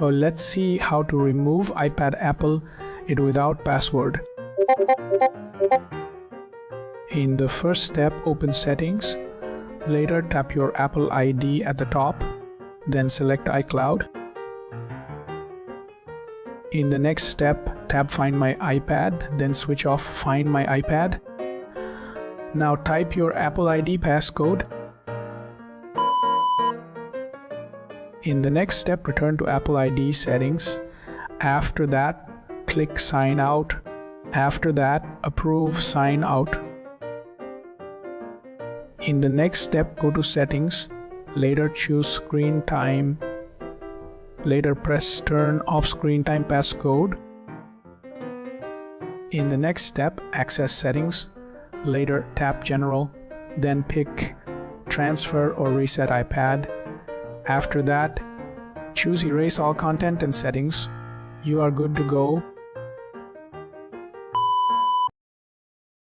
Let's see how to remove iPad Apple it without password. In the first step, open Settings. Later, tap your Apple ID at the top. Then select iCloud. In the next step, tap Find My iPad. Then switch off Find My iPad. Now type your Apple ID passcode. In the next step, return to Apple ID settings. After that, click Sign Out. After that, approve Sign Out. In the next step, go to Settings. Later, choose Screen Time. Later, press Turn Off Screen Time Passcode. In the next step, access Settings. Later, tap General. Then pick Transfer or Reset iPad. After that, choose Erase All Content and Settings. You are good to go.